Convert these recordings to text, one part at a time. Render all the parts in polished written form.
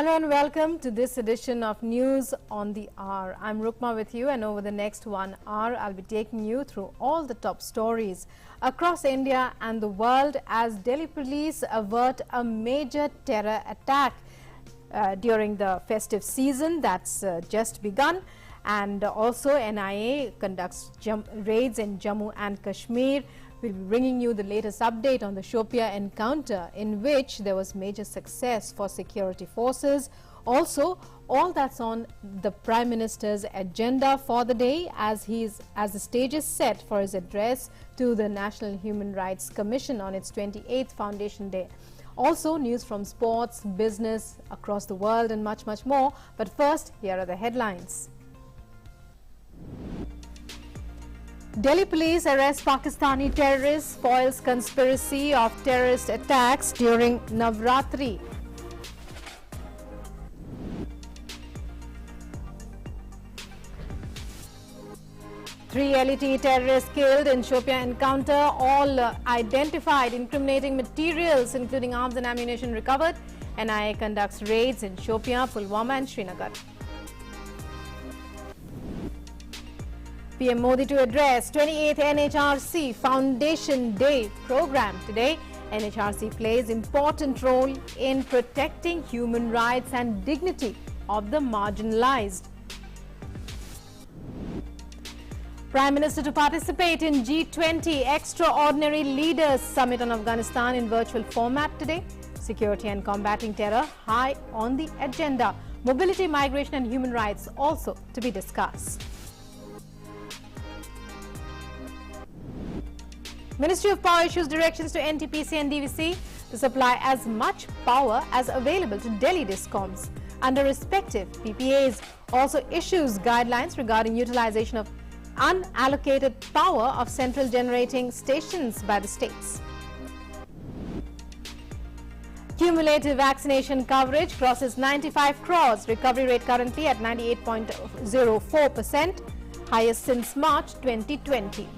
Hello and welcome to this edition of News on the Hour. I'm Rukma with you, and over the next 1 hour I'll be taking you through all the top stories across India and the world as Delhi police avert a major terror attack during the festive season that's just begun, and also NIA conducts raids in Jammu and Kashmir. We'll be bringing you the latest update on the Shopia encounter, in which there was major success for security forces. Also, all that's on the Prime Minister's agenda for the day as the stage is set for his address to the National Human Rights Commission on its 28th Foundation Day. Also, news from sports, business across the world, and much more. But first, here are the headlines. Delhi police arrest Pakistani terrorists, foils conspiracy of terrorist attacks during Navratri. Three LET terrorists killed in Shopia encounter, all identified. Incriminating materials including arms and ammunition recovered. NIA conducts raids in Shopia, Pulwama and Srinagar. PM Modi to address 28th NHRC Foundation Day program today. NHRC plays important role in protecting human rights and dignity of the marginalized. Prime Minister to participate in G20 Extraordinary Leaders Summit on Afghanistan in virtual format today. Security and combating terror high on the agenda. Mobility, migration and human rights also to be discussed. Ministry of Power issues directions to NTPC and DVC to supply as much power as available to Delhi Discoms under respective PPAs. Also issues guidelines regarding utilization of unallocated power of central generating stations by the states. Cumulative vaccination coverage crosses 95 crores. Recovery rate currently at 98.04%, highest since March 2020.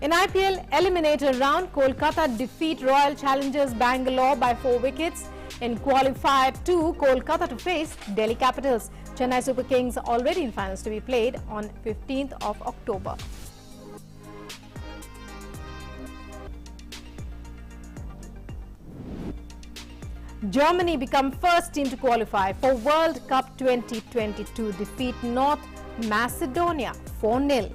In IPL eliminator round, Kolkata defeat Royal Challengers Bangalore by 4 wickets. In qualifier 2, Kolkata to face Delhi Capitals. Chennai Super Kings already in finals to be played on 15th of October. Germany become first team to qualify for World Cup 2022. Defeat North Macedonia 4-0.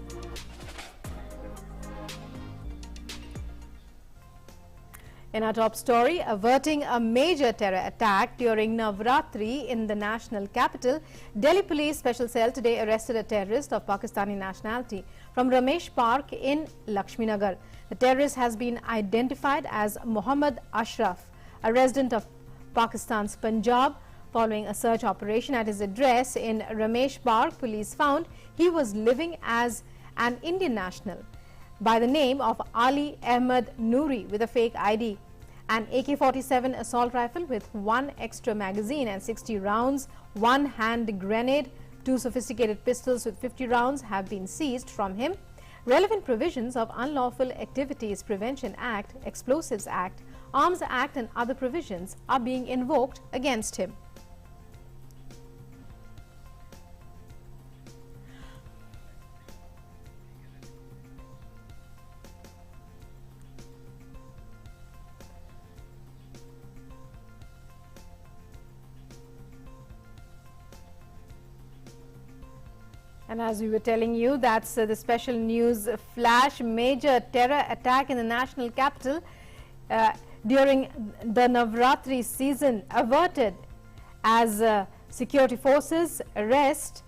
In our top story, averting a major terror attack during Navratri in the national capital, Delhi Police Special Cell today arrested a terrorist of Pakistani nationality from Ramesh Park in Lakshminagar. The terrorist has been identified as Mohammad Ashraf, a resident of Pakistan's Punjab. Following a search operation at his address in Ramesh Park, police found he was living as an Indian national by the name of Ali Ahmed Noori with a fake ID. An AK-47 assault rifle with 1 extra magazine and 60 rounds, 1 hand grenade, 2 sophisticated pistols with 50 rounds have been seized from him. Relevant provisions of Unlawful Activities Prevention Act, Explosives Act, Arms Act and other provisions are being invoked against him. And as we were telling you, that's the special news flash. Major terror attack in the national capital during the Navratri season averted as security forces arrest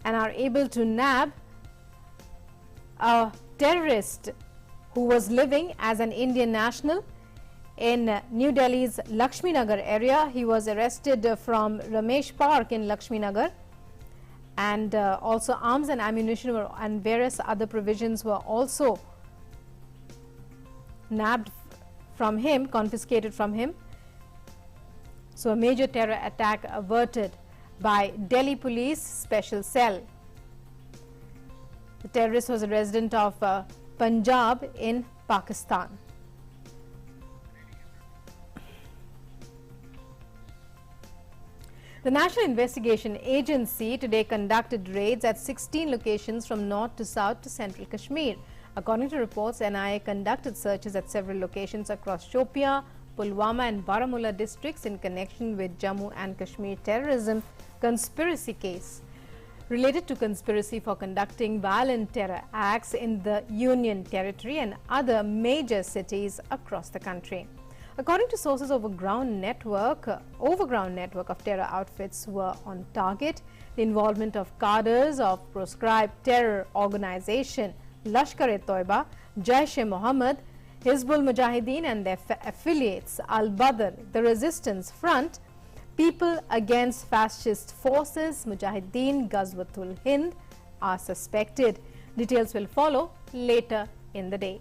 and are able to nab a terrorist who was living as an Indian national in New Delhi's Lakshminagar area. He was arrested from Ramesh Park in Lakshminagar. And also arms and ammunition and various other provisions were also nabbed from him, confiscated from him. So a major terror attack averted by Delhi Police Special Cell. The terrorist was a resident of Punjab in Pakistan. The National Investigation Agency today conducted raids at 16 locations from north to south to central Kashmir. According to reports, NIA conducted searches at several locations across Shopian, Pulwama and Baramulla districts in connection with Jammu and Kashmir terrorism conspiracy case related to conspiracy for conducting violent terror acts in the Union Territory and other major cities across the country. According to sources, overground network of terror outfits were on target. The involvement of cadres of proscribed terror organization Lashkar-e-Toiba, Jaish-e-Mohammed, Hizbul Mujahideen and their affiliates Al-Badr, the Resistance Front, People Against Fascist Forces, Mujahideen, Ghazwatul Hind are suspected. Details will follow later in the day.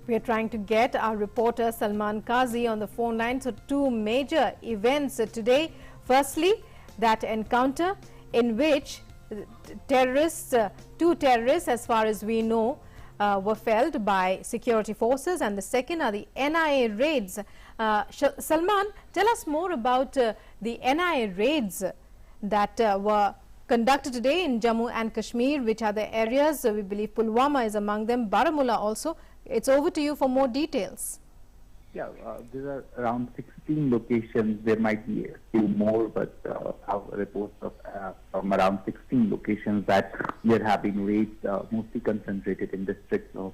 We are trying to get our reporter Salman Qazi on the phone line. So, two major events today. Firstly, that encounter in which two terrorists, as far as we know, were felled by security forces, and the second are the NIA raids. Salman, tell us more about the NIA raids that were conducted today in Jammu and Kashmir. Which are the areas? We believe Pulwama is among them, Baramulla also. It's over to you for more details. Yeah, there are around 16 locations. There might be a few more, but our reports of from around 16 locations that there have been raids, mostly concentrated in districts of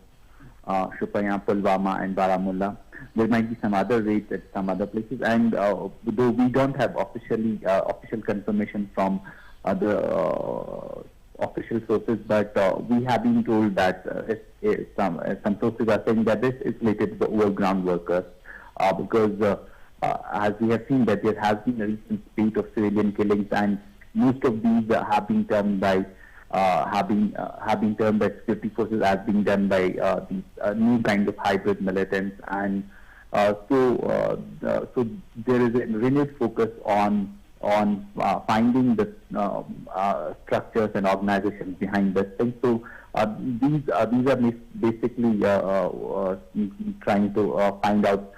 Shopian, Pulwama and Baramulla. There might be some other raids at some other places, and though we don't have official confirmation from the official sources, but we have been told that some sources are saying that this is related to the overground workers, because as we have seen that there has been a recent spate of civilian killings, and most of these have been termed by security forces as being done by these new kind of hybrid militants, and so there is a renewed focus on finding the structures and organizations behind this thing. So these are basically trying to find out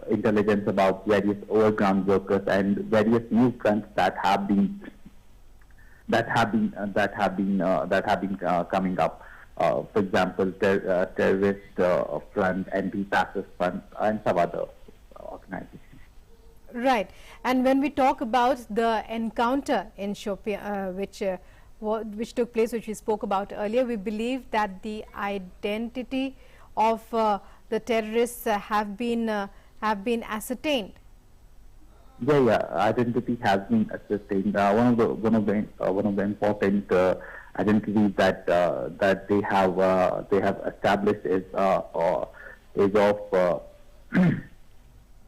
intelligence about various overground workers and various new fronts that have been coming up. For example, terrorist front, anti-fascist front, and some other organizations. Right, and when we talk about the encounter in Shopian, which took place, which we spoke about earlier, we believe that the identity of the terrorists have been ascertained. Yeah, identity has been ascertained. One of the important identities that they have established is of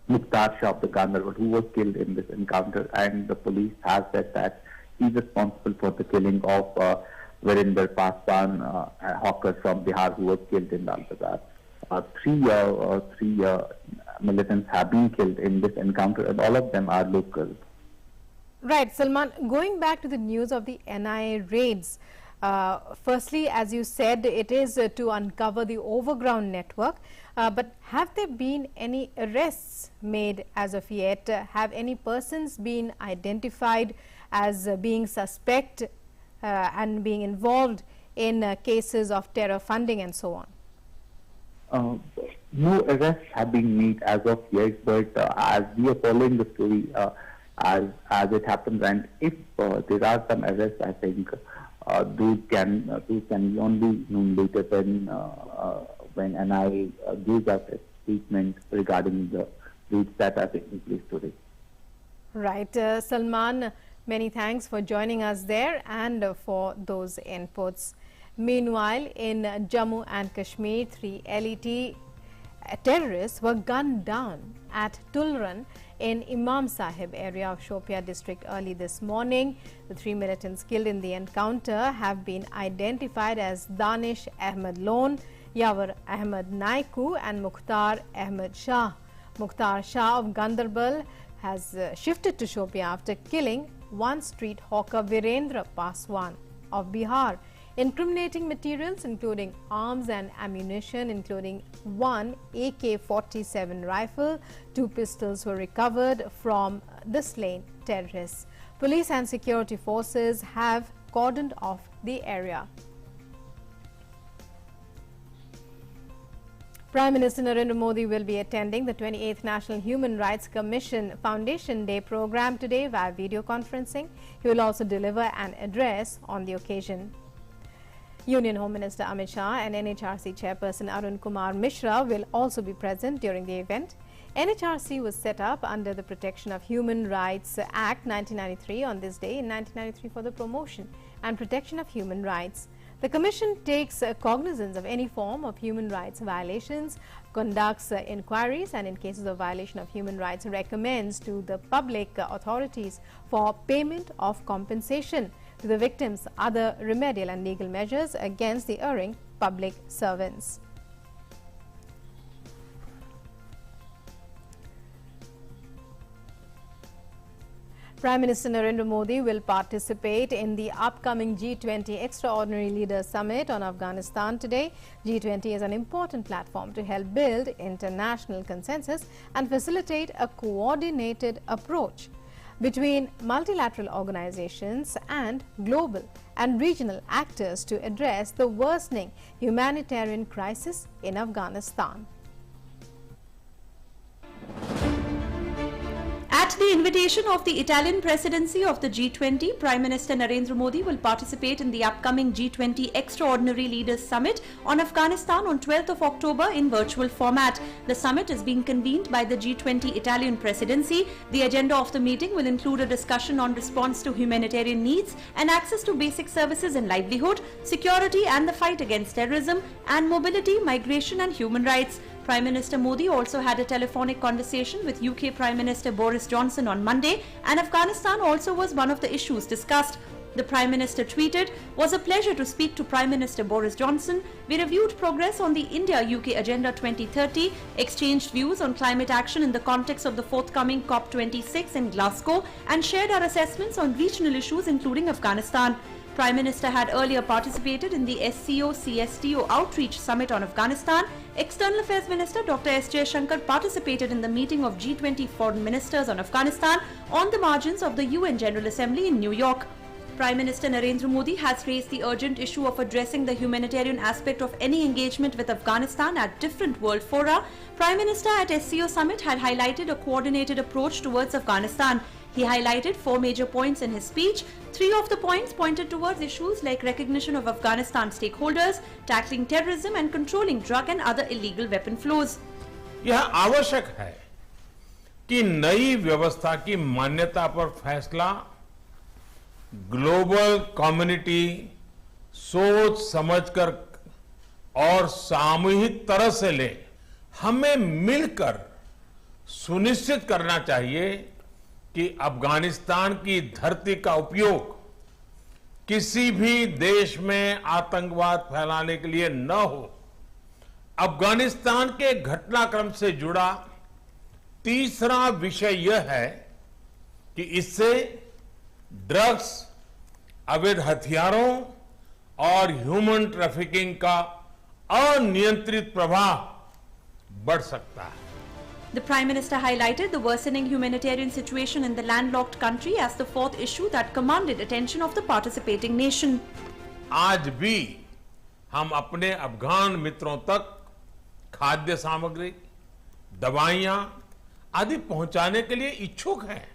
Mukhtar Shah of the Naval, who was killed in this encounter, and the police has said that he's responsible for the killing of Virender Paswan, a hawker from Bihar, who was killed in Lal Bazar. Three militants have been killed in this encounter, and all of them are local. Right, Salman, going back to the news of the NIA raids, firstly, as you said, it is to uncover the overground network. But have there been any arrests made as of yet? Have any persons been identified as being suspect and being involved in cases of terror funding and so on? No arrests have been made as of yet, but as we are following the story as it happens, and if there are some arrests, I think those can be only known later when NIA gives us a statement regarding the raids that are taking place today. Right, Salman, many thanks for joining us there and for those inputs. Meanwhile, in Jammu and Kashmir, 3 LET terrorists were gunned down at Tulran in Imam Sahib area of Shopia district early this morning. The 3 militants killed in the encounter have been identified as Danish Ahmed Lone, Yawar Ahmed Naiku and Mukhtar Ahmed Shah. Mukhtar Shah of Gandarbal has shifted to Shopia after killing one street hawker Virendra Paswan of Bihar. Incriminating materials including arms and ammunition, including one AK-47 rifle, 2 pistols were recovered from the slain terrorists. Police and security forces have cordoned off the area. Prime Minister Narendra Modi will be attending the 28th National Human Rights Commission Foundation Day program today via video conferencing. He will also deliver an address on the occasion. Union Home Minister Amit Shah and NHRC Chairperson Arun Kumar Mishra will also be present during the event. NHRC was set up under the Protection of Human Rights Act 1993 on this day in 1993 for the promotion and protection of human rights. The Commission takes cognizance of any form of human rights violations, conducts inquiries, and in cases of violation of human rights recommends to the public authorities for payment of compensation to the victims, other remedial and legal measures against the erring public servants. Prime Minister Narendra Modi will participate in the upcoming G20 Extraordinary Leaders Summit on Afghanistan today. G20 is an important platform to help build international consensus and facilitate a coordinated approach between multilateral organizations and global and regional actors to address the worsening humanitarian crisis in Afghanistan. At the invitation of the Italian presidency of the G20, Prime Minister Narendra Modi will participate in the upcoming G20 Extraordinary Leaders Summit on Afghanistan on 12th of October in virtual format. The summit is being convened by the G20 Italian presidency. The agenda of the meeting will include a discussion on response to humanitarian needs and access to basic services and livelihood, security and the fight against terrorism, and mobility, migration and human rights. Prime Minister Modi also had a telephonic conversation with UK Prime Minister Boris Johnson on Monday, and Afghanistan also was one of the issues discussed. The Prime Minister tweeted, "Was a pleasure to speak to Prime Minister Boris Johnson. We reviewed progress on the India-UK Agenda 2030, exchanged views on climate action in the context of the forthcoming COP26 in Glasgow, and shared our assessments on regional issues including Afghanistan." Prime Minister had earlier participated in the SCO-CSTO Outreach Summit on Afghanistan. External Affairs Minister Dr. S. Jaishankar participated in the meeting of G20 foreign ministers on Afghanistan on the margins of the UN General Assembly in New York. Prime Minister Narendra Modi has raised the urgent issue of addressing the humanitarian aspect of any engagement with Afghanistan at different world fora. Prime Minister at SCO Summit had highlighted a coordinated approach towards Afghanistan. He highlighted 4 major points in his speech. 3 of the points pointed towards issues like recognition of Afghanistan stakeholders, tackling terrorism and controlling drug and other illegal weapon flows. यह आवश्यक है कि नई व्यवस्था की मान्यता पर फैसला ग्लोबल कम्युनिटी सोच समझकर और सामूहिक तरह से ले। हमें मिलकर सुनिश्चित करना चाहिए कि अफगानिस्तान की धरती का उपयोग किसी भी देश में आतंकवाद फैलाने के लिए न हो। अफगानिस्तान के घटनाक्रम से जुड़ा तीसरा विषय यह है कि इससे ड्रग्स, अवैध हथियारों और ह्यूमन ट्रैफिकिंग का अनियंत्रित प्रवाह बढ़ सकता है। The Prime Minister highlighted the worsening humanitarian situation in the landlocked country as the 4th issue that commanded attention of the participating nation. आज भी हम अपने अफगान मित्रों तक खाद्य सामग्री, दवाइयां आदि पहुंचाने के लिए इच्छुक हैं।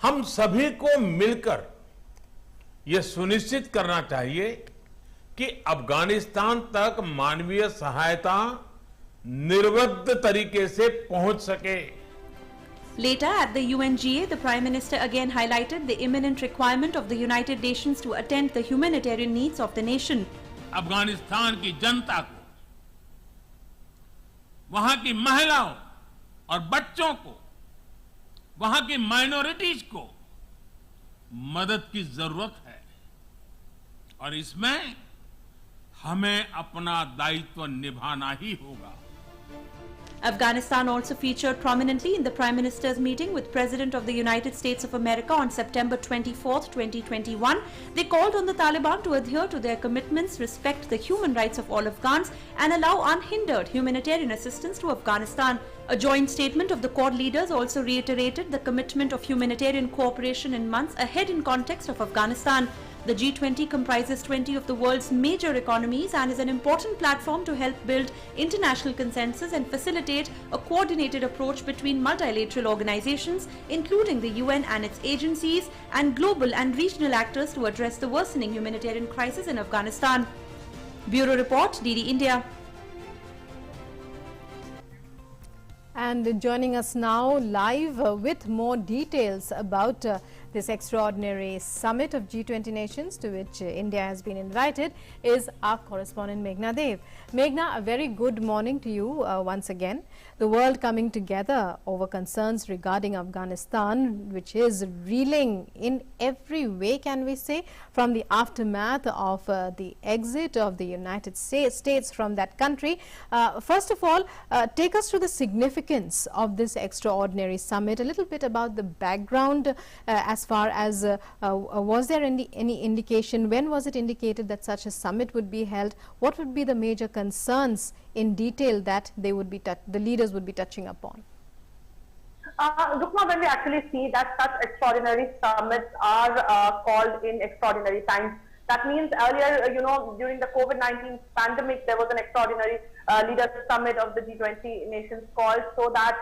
हम सभी को मिलकर यह सुनिश्चित करना चाहिए कि अफगानिस्तान तक मानवीय सहायता निर्विघ्न तरीके से पहुंच सके। Later at the UNGA, the Prime Minister again highlighted the imminent requirement of the United Nations to attend the humanitarian needs of the nation. Afghanistan की जनता को वहां की महिलाओं और बच्चों को, वहां की माइनॉरिटीज को मदद की जरूरत है और इसमें हमें अपना दायित्व निभाना ही होगा। Afghanistan also featured prominently in the Prime Minister's meeting with President of the United States of America on September 24, 2021. They called on the Taliban to adhere to their commitments, respect the human rights of all Afghans, and allow unhindered humanitarian assistance to Afghanistan. A joint statement of the Quad leaders also reiterated the commitment of humanitarian cooperation in months ahead in context of Afghanistan. The G20 comprises 20 of the world's major economies and is an important platform to help build international consensus and facilitate a coordinated approach between multilateral organizations, including the UN and its agencies, and global and regional actors to address the worsening humanitarian crisis in Afghanistan. Bureau Report, DD India. And joining us now live with more details about this extraordinary summit of G20 nations to which India has been invited is our correspondent Meghna Dev. Meghna, a very good morning to you once again. The world coming together over concerns regarding Afghanistan, which is reeling in every way, can we say, from the aftermath of the exit of the United States from that country. First of all, take us through the significance of this extraordinary summit, a little bit about the background as far as was there any indication, when was it indicated that such a summit would be held, what would be the major concerns in detail that they would be the leaders would be touching upon? Rukma, when we actually see that such extraordinary summits are called in extraordinary times, that means earlier, during the COVID-19 pandemic, there was an extraordinary leaders summit of the G20 nations called so that,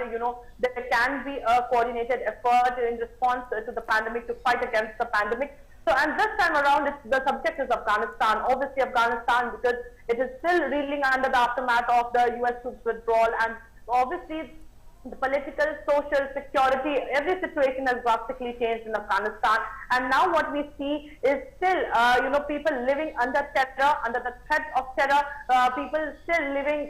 there can be a coordinated effort in response to the pandemic, to fight against the pandemic. So, and this time around, the subject is Afghanistan. Obviously, Afghanistan, because it is still reeling under the aftermath of the US troops withdrawal, and obviously, the political, social, security, every situation has drastically changed in Afghanistan. And now what we see is still, people living under terror, under the threat of terror, people still living,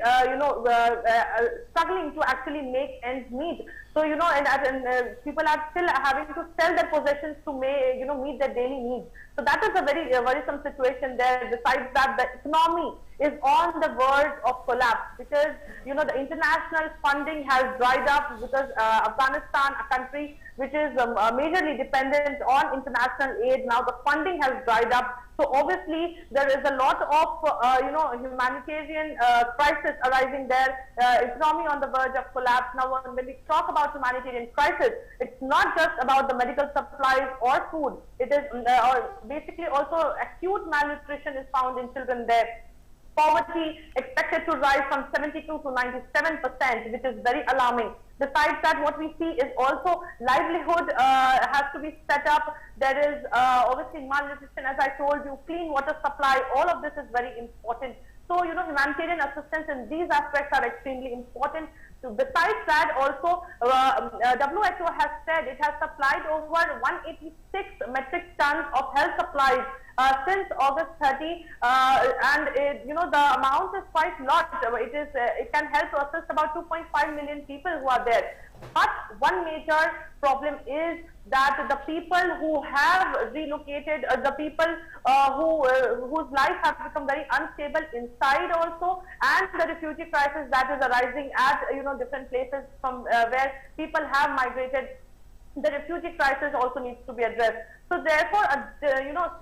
struggling to actually make ends meet. So, and people are still having to sell their possessions to meet their daily needs. So that is a very worrisome situation there. Besides that, the economy is on the verge of collapse because, the international funding has dried up because Afghanistan, a country which is majorly dependent on international aid, now the funding has dried up. So obviously, there is a lot of, humanitarian crisis arising there, economy on the verge of collapse. Now, when we talk about humanitarian crisis, it's not just about the medical supplies or food. It is basically also acute malnutrition is found in children there. Poverty expected to rise from 72 to 97%, which is very alarming. Besides that, what we see is also livelihood has to be set up. There is obviously malnutrition, as I told you, clean water supply. All of this is very important. So, humanitarian assistance in these aspects are extremely important. So besides that, also WHO has said it has supplied over 186 metric tons of health supplies since August 30, and the amount is quite large. It can help to assist about 2.5 million people who are there. But one major problem is that the people who have relocated, the people whose lives have become very unstable inside also, and the refugee crisis that is arising at different places from where people have migrated, the refugee crisis also needs to be addressed. So therefore,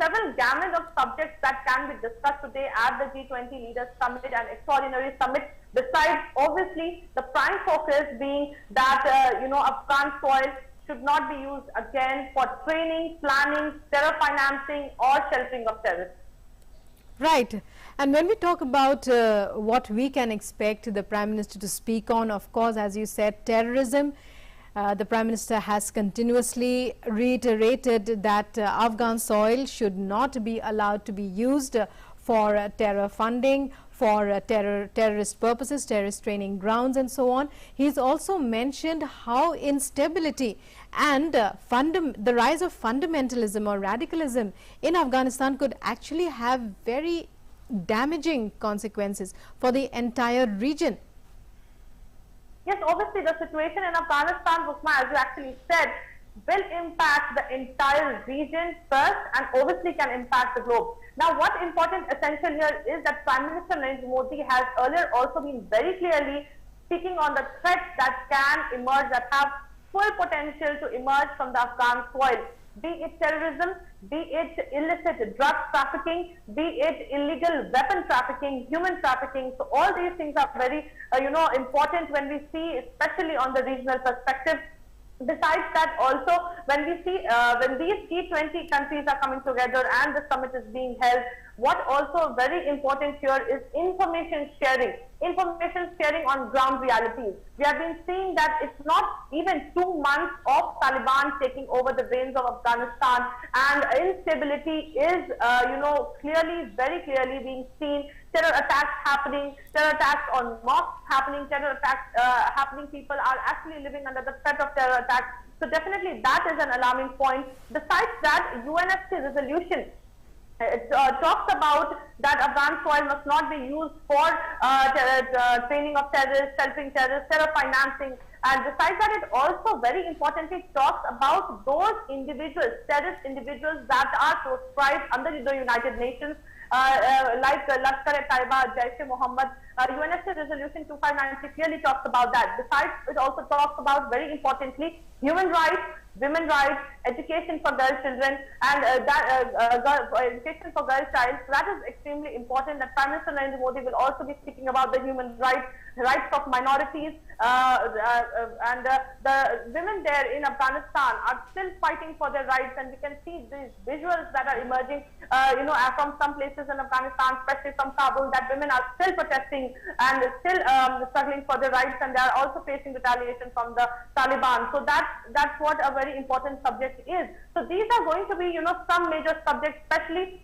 several gamut of subjects that can be discussed today at the G20 Leaders Summit and Extraordinary Summit. Besides, obviously, the prime focus being that Afghan soil should not be used again for training, planning, terror financing, or sheltering of terrorists. Right. And when we talk about what we can expect the Prime Minister to speak on, of course, as you said, terrorism. The Prime Minister has continuously reiterated that Afghan soil should not be allowed to be used for terror funding, for terrorist purposes, terrorist training grounds and so on. He's also mentioned how instability and the rise of fundamentalism or radicalism in Afghanistan could actually have very damaging consequences for the entire region. Yes, obviously the situation in Afghanistan, Bukma, as you actually said, will impact the entire region first and obviously can impact the globe. Now, what's important essential here is that Prime Minister Narendra Modi has earlier also been very clearly speaking on the threats that can emerge, that have full potential to emerge from the Afghan soil, be it terrorism, be it illicit drug trafficking, be it illegal weapon trafficking, human trafficking. So all these things are very, important when we see, especially on the regional perspective. Besides that, also when we see when these G20 countries are coming together and the summit is being held, what also very important here is information sharing on ground realities. We have been seeing that it's not even 2 months of Taliban taking over the reins of Afghanistan, and instability is very clearly being seen. Terror attacks happening, terror attacks on mosques happening, terror attacks happening. People are actually living under the threat of terror attacks. So definitely that is an alarming point. Besides that, UNSC resolution, it talks about that Afghan soil must not be used for training of terrorists, helping terrorists, terror financing. And besides that, it also very importantly talks about those individuals, terrorist individuals that are proscribed under the United Nations, like Lashkar-e-Taiba, Jaish-e-Mohammed. UNSC Resolution 2590 clearly talks about that. Besides, it also talks about, very importantly, human rights, women rights, education for girl children, and education for girl child. So that is extremely important, that Prime Minister Narendra Modi will also be speaking about the human rights of minorities, and the women there in Afghanistan are still fighting for their rights, and we can see these visuals that are emerging, from some places in Afghanistan, especially from Kabul, that women are still protesting and still struggling for their rights, and they are also facing retaliation from the Taliban. So that's what a very important subject is. So these are going to be, some major subjects, especially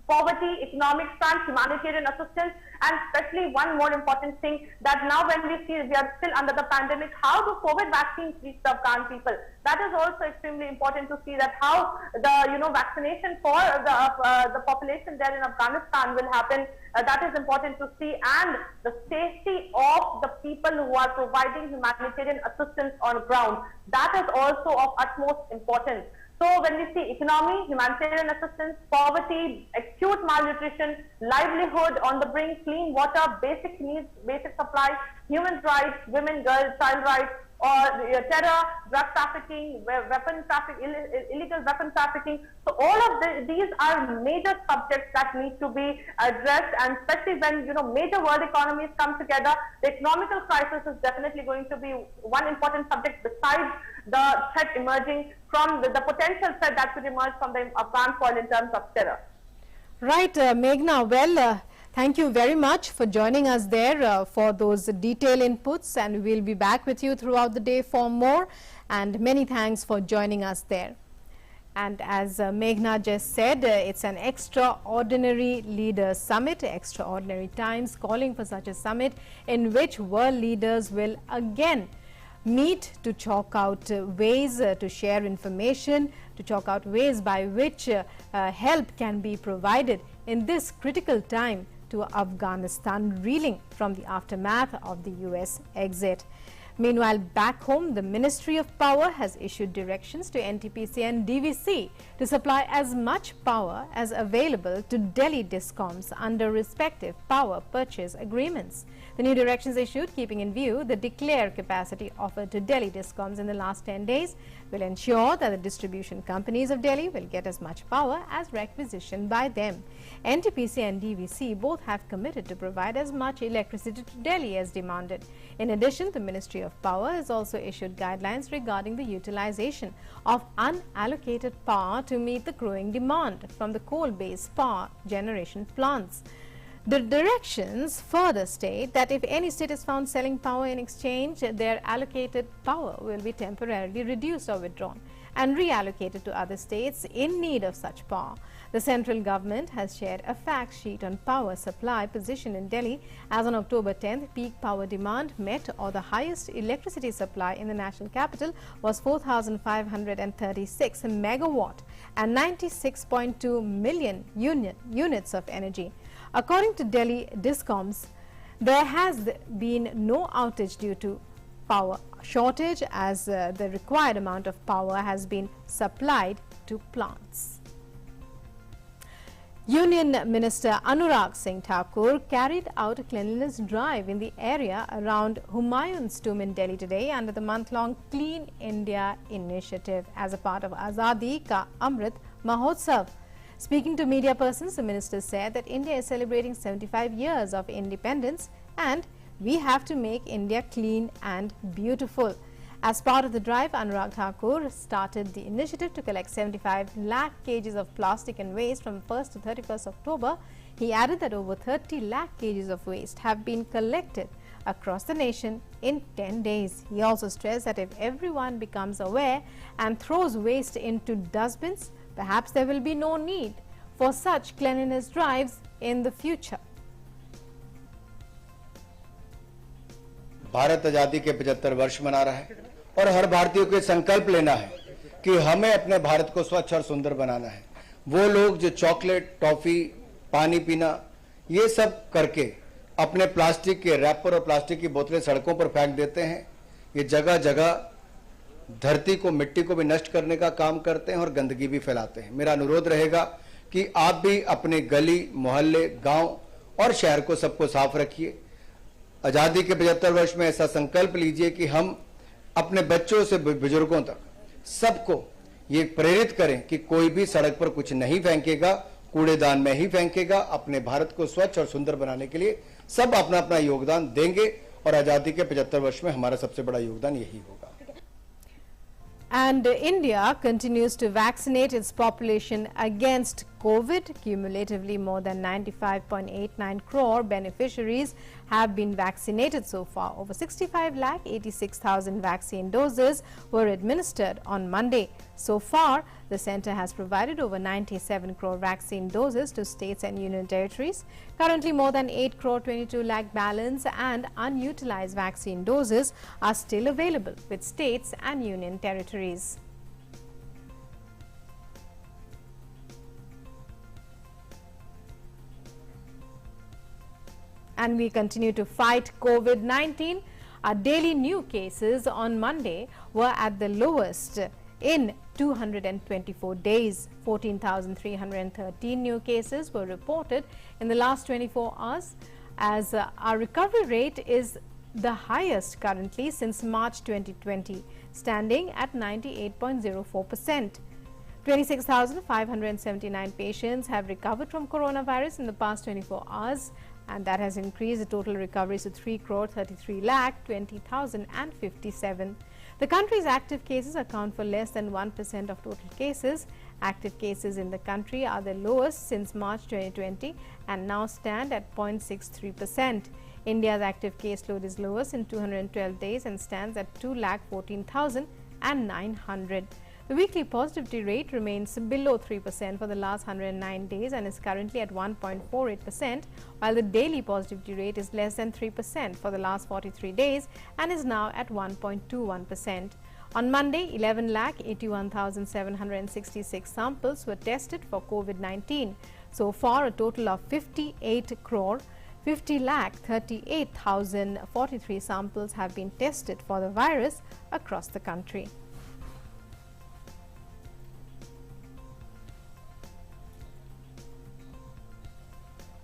poverty, economic front, humanitarian assistance, and especially one more important thing, that now when we see we are still under the pandemic, how do COVID vaccines reach the Afghan people? That is also extremely important to see, that how the vaccination for the population there in Afghanistan will happen. That is important to see, and the safety of the people who are providing humanitarian assistance on ground. That is also of utmost importance. So when we see economy, humanitarian assistance, poverty, acute malnutrition, livelihood on the brink, clean water, basic needs, basic supply, human rights, women, girls, child rights, or terror, drug trafficking, weapon trafficking, illegal weapon trafficking. So all of these are major subjects that need to be addressed, and especially when major world economies come together, the economical crisis is definitely going to be one important subject, besides the threat emerging from the potential threat that could emerge from the Afghan soil in terms of terror. Right, Meghna. Well, thank you very much for joining us there for those detailed inputs, and we'll be back with you throughout the day for more, and many thanks for joining us there. And as Meghna just said, it's an extraordinary leaders summit, extraordinary times calling for such a summit, in which world leaders will again meet to chalk out ways to share information, to chalk out ways by which help can be provided in this critical time to Afghanistan, reeling from the aftermath of the US exit. Meanwhile, back home, the Ministry of Power has issued directions to NTPC and DVC to supply as much power as available to Delhi DISCOMs under respective power purchase agreements. The new directions issued, keeping in view the declared capacity offered to Delhi DISCOMs in the last 10 days, will ensure that the distribution companies of Delhi will get as much power as requisitioned by them. NTPC and DVC both have committed to provide as much electricity to Delhi as demanded. In addition, the Ministry of Power has also issued guidelines regarding the utilization of unallocated power to meet the growing demand from the coal-based power generation plants. The directions further state that if any state is found selling power in exchange, their allocated power will be temporarily reduced or withdrawn and reallocated to other states in need of such power. The central government has shared a fact sheet on power supply position in Delhi. As on October 10th, peak power demand met, or the highest electricity supply in the national capital, was 4,536 megawatt and 96.2 million units of energy. According to Delhi DISCOMs, there has been no outage due to power shortage as the required amount of power has been supplied to plants. Union Minister Anurag Singh Thakur carried out a cleanliness drive in the area around Humayun's tomb in Delhi today under the month-long Clean India initiative as a part of Azadi Ka Amrit Mahotsav. Speaking to media persons, the minister said that India is celebrating 75 years of independence and we have to make India clean and beautiful. As part of the drive, Anurag Thakur started the initiative to collect 75 lakh kgs of plastic and waste from 1st to 31st October. He added that over 30 lakh kgs of waste have been collected across the nation in 10 days. He also stressed that if everyone becomes aware and throws waste into dustbins, perhaps there will be no need for such cleanliness drives in the future. Bharat आजादी के 75 वर्ष मना रहा है और हर भारतीय को संकल्प लेना है कि हमें अपने भारत को स्वच्छ और सुंदर बनाना है। वो लोग जो चॉकलेट, टॉफी, पानी पीना ये सब करके अपने प्लास्टिक के रैपर और प्लास्टिक की बोतलें सड़कों पर फेंक देते हैं, ये जगह जगह धरती को, मिट्टी को भी नष्ट करने का काम करते हैं और गंदगी भी फैलाते हैं। मेरा अनुरोध रहेगा कि आप भी अपने गली, मोहल्ले, गांव और शहर को सबको साफ रखिए। आजादी के 75 वर्ष में ऐसा संकल्प लीजिए कि हम अपने बच्चों से बुजुर्गों तक सबको ये प्रेरित करें कि कोई भी सड़क पर कुछ नहीं फेंकेगा, कूड़ेदान में ही फेंकेगा। अपने भारत को स्वच्छ और सुंदर बनाने के लिए सब अपना अपना योगदान देंगे और आजादी के 75 वर्ष में हमारा सबसे बड़ा योगदान यही होगा। And India continues to vaccinate its population against COVID. Cumulatively, more than 95.89 crore beneficiaries have been vaccinated so far. Over 65,86,000 vaccine doses were administered on Monday. So far, the centre has provided over 97 crore vaccine doses to states and union territories. Currently, more than 8 crore 22 lakh balance and unutilized vaccine doses are still available with states and union territories. And we continue to fight COVID-19. Our daily new cases on Monday were at the lowest in 224 days. 14,313 new cases were reported in the last 24 hours as our recovery rate is the highest currently since March 2020, standing at 98.04%. 26,579 patients have recovered from coronavirus in the past 24 hours, and that has increased the total recoveries to 3 crore 33 lakh 20,057. The country's active cases account for less than 1% of total cases. Active cases in the country are the lowest since March 2020 and now stand at 0.63%. India's active caseload is lowest in 212 days and stands at 2,14,900. The weekly positivity rate remains below 3% for the last 109 days and is currently at 1.48%, while the daily positivity rate is less than 3% for the last 43 days and is now at 1.21%. On Monday, 11,81,766 samples were tested for COVID-19. So far, a total of 58 crore 50,38,043 samples have been tested for the virus across the country.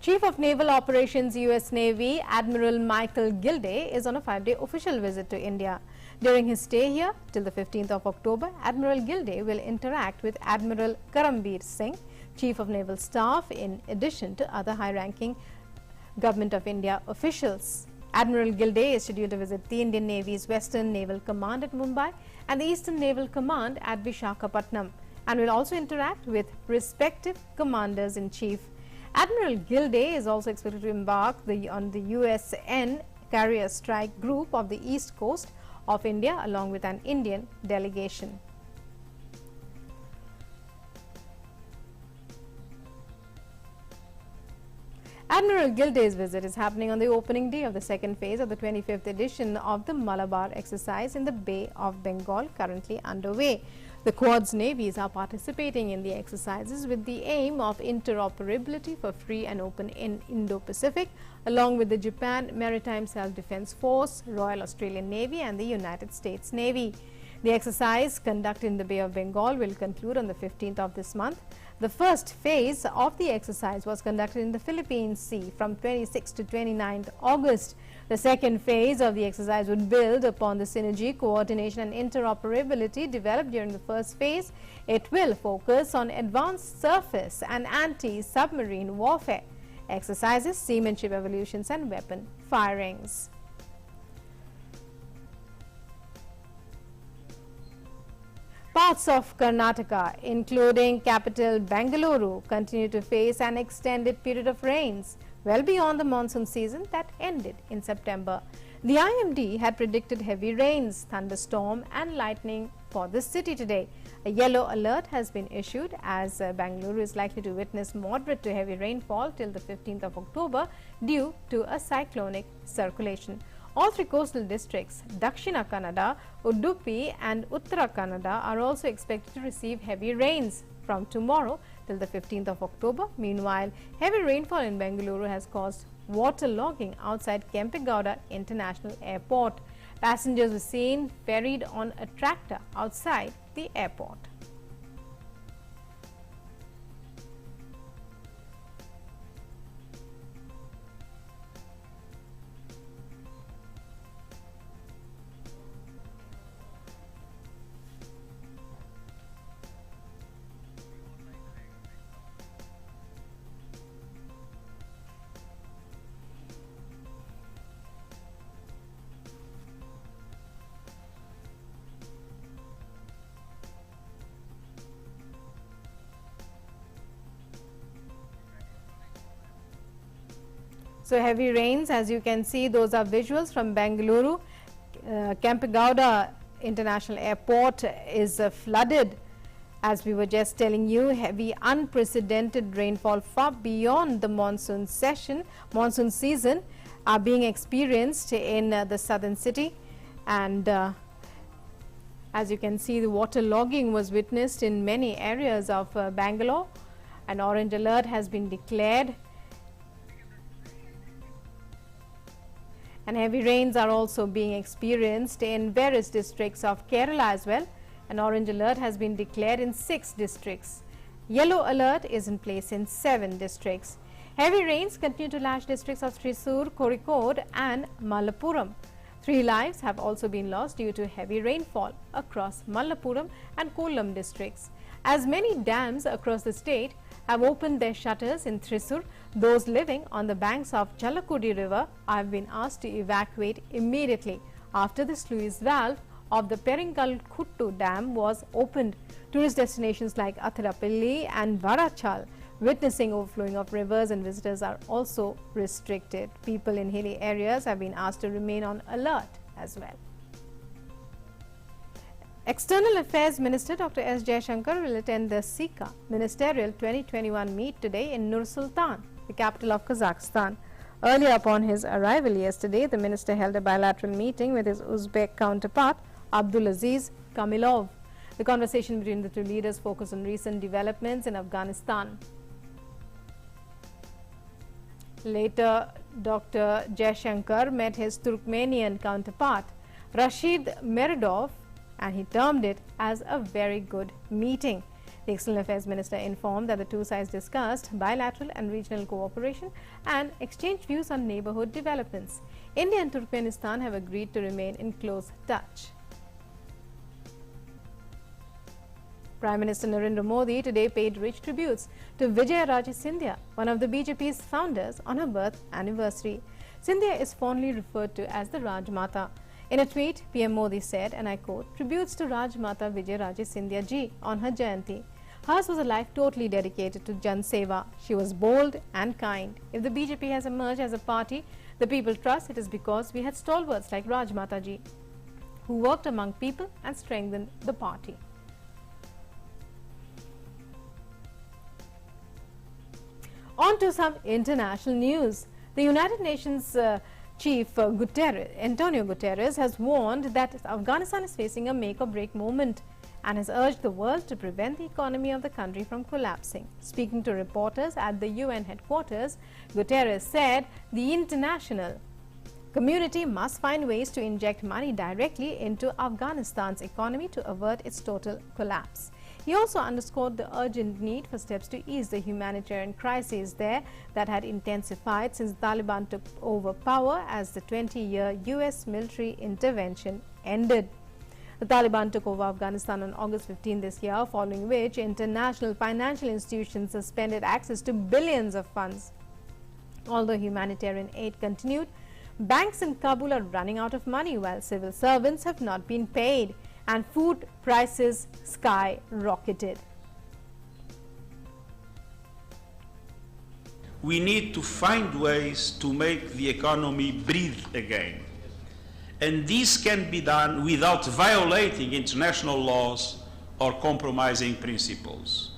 Chief of Naval Operations, U.S. Navy, Admiral Michael Gilday is on a 5-day official visit to India. During his stay here till the 15th of October, Admiral Gilday will interact with Admiral Karambir Singh, Chief of Naval Staff, in addition to other high-ranking Government of India officials. Admiral Gilday is scheduled to visit the Indian Navy's Western Naval Command at Mumbai and the Eastern Naval Command at Visakhapatnam, and will also interact with respective commanders-in-chief. Admiral Gilday is also expected to embark on the USN Carrier Strike Group of the East Coast of India along with an Indian delegation. Admiral Gilday's visit is happening on the opening day of the second phase of the 25th edition of the Malabar Exercise in the Bay of Bengal, currently underway. The Quad's navies are participating in the exercises with the aim of interoperability for free and open in Indo-Pacific, along with the Japan Maritime Self-Defense Force, Royal Australian Navy and the United States Navy. The exercise conducted in the Bay of Bengal will conclude on the 15th of this month. The first phase of the exercise was conducted in the Philippine Sea from 26 to 29th August. The second phase of the exercise would build upon the synergy, coordination and interoperability developed during the first phase. It will focus on advanced surface and anti-submarine warfare, exercises, seamanship evolutions and weapon firings. Parts of Karnataka, including capital Bengaluru, continue to face an extended period of rains, well beyond the monsoon season that ended in September. The IMD had predicted heavy rains, thunderstorm and lightning for the city today. A yellow alert has been issued as Bengaluru is likely to witness moderate to heavy rainfall till the 15th of October due to a cyclonic circulation. All three coastal districts, Dakshina Kannada, Udupi and Uttara Kannada, are also expected to receive heavy rains from tomorrow till the 15th of October. Meanwhile, heavy rainfall in Bengaluru has caused waterlogging outside Kempegowda International Airport. Passengers were seen ferried on a tractor outside the airport. So heavy rains, as you can see, those are visuals from Bengaluru. Kempegowda International Airport is flooded. As we were just telling you, heavy unprecedented rainfall far beyond the monsoon season are being experienced in the southern city. And as you can see, the waterlogging was witnessed in many areas of Bangalore. An orange alert has been declared. And heavy rains are also being experienced in various districts of Kerala as well. An orange alert has been declared in 6 districts. Yellow alert is in place in 7 districts. Heavy rains continue to lash districts of Thrissur, Kozhikode and Malappuram. 3 lives have also been lost due to heavy rainfall across Malappuram and Kollam districts. As many dams across the state have opened their shutters in Thrissur, those living on the banks of Chalakudi river have been asked to evacuate immediately after the sluice valve of the Peringalkuttu dam was opened. Tourist destinations like Athirapalli and Varachal witnessing overflowing of rivers and visitors are also restricted. People in hilly areas have been asked to remain on alert as well. External Affairs Minister Dr. S. Jaishankar will attend the SICA Ministerial 2021 meet today in Nur Sultan, the capital of Kazakhstan. Earlier upon his arrival yesterday, the minister held a bilateral meeting with his Uzbek counterpart, Abdulaziz Kamilov. The conversation between the two leaders focused on recent developments in Afghanistan. Later, Dr. Jaishankar met his Turkmenian counterpart, Rashid Meredov, and he termed it as a very good meeting. The External Affairs Minister informed that the two sides discussed bilateral and regional cooperation and exchanged views on neighborhood developments. India and Turkmenistan have agreed to remain in close touch. Prime Minister Narendra Modi today paid rich tributes to Vijaya Rajya Sabha, one of the BJP's founders, on her birth anniversary. Scindia is fondly referred to as the Rajmata. In a tweet, PM Modi said, and I quote, "Tributes to Rajmata Vijaya Rajya Sabha ji on her Jayanti. Hers was a life totally dedicated to Jan Seva. She was bold and kind. If the BJP has emerged as a party the people trust, it is because we had stalwarts like Rajmata ji, who worked among people and strengthened the party." On to some international news. The United Nations Chief Antonio Guterres has warned that Afghanistan is facing a make-or-break moment and has urged the world to prevent the economy of the country from collapsing. Speaking to reporters at the UN headquarters, Guterres said the international community must find ways to inject money directly into Afghanistan's economy to avert its total collapse. He also underscored the urgent need for steps to ease the humanitarian crisis there that had intensified since the Taliban took over power as the 20-year US military intervention ended. The Taliban took over Afghanistan on August 15 this year, following which international financial institutions suspended access to billions of funds. Although humanitarian aid continued, banks in Kabul are running out of money while civil servants have not been paid and food prices skyrocketed. We need to find ways to make the economy breathe again. And this can be done without violating international laws or compromising principles.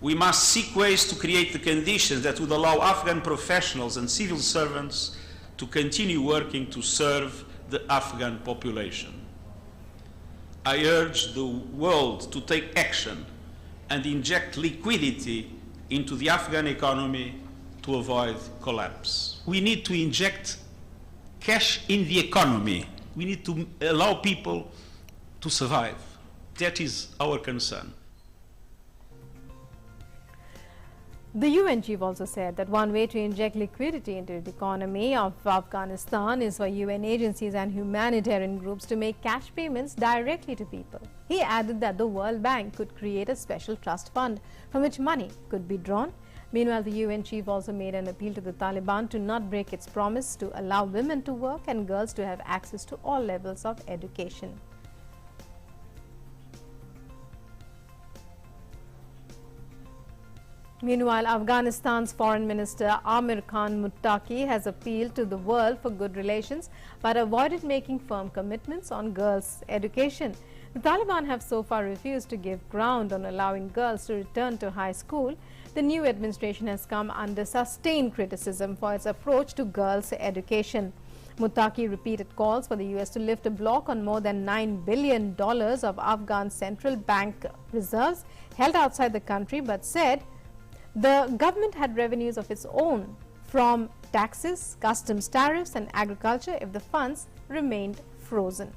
We must seek ways to create the conditions that would allow Afghan professionals and civil servants to continue working to serve the Afghan population. I urge the world to take action and inject liquidity into the Afghan economy to avoid collapse. We need to inject cash in the economy. We need to allow people to survive. That is our concern. The UN chief also said that one way to inject liquidity into the economy of Afghanistan is for UN agencies and humanitarian groups to make cash payments directly to people. He added that the World Bank could create a special trust fund from which money could be drawn. Meanwhile, the UN chief also made an appeal to the Taliban to not break its promise to allow women to work and girls to have access to all levels of education. Meanwhile, Afghanistan's Foreign Minister Amir Khan Muttaqi has appealed to the world for good relations but avoided making firm commitments on girls' education. The Taliban have so far refused to give ground on allowing girls to return to high school. The new administration has come under sustained criticism for its approach to girls' education. Muttaqi repeated calls for the US to lift a block on more than $9 billion of Afghan central bank reserves held outside the country, but said the government had revenues of its own from taxes, customs tariffs and agriculture if the funds remained frozen.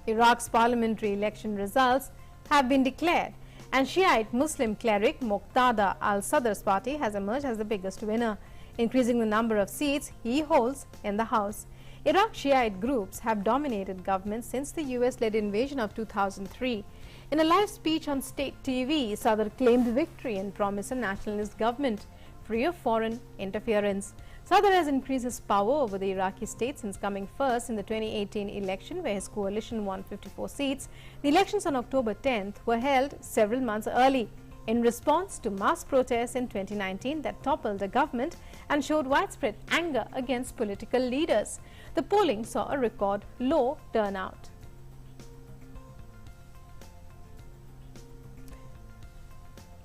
Iraq's parliamentary election results have been declared, and Shiite Muslim cleric Muqtada al-Sadr's party has emerged as the biggest winner, increasing the number of seats he holds in the House. Iraq Shiite groups have dominated government since the US-led invasion of 2003. In a live speech on state TV, Sadr claimed victory and promised a nationalist government free of foreign interference. Sadr has increased his power over the Iraqi state since coming first in the 2018 election, where his coalition won 54 seats. The elections on October 10th were held several months early in response to mass protests in 2019 that toppled the government and showed widespread anger against political leaders. The polling saw a record low turnout.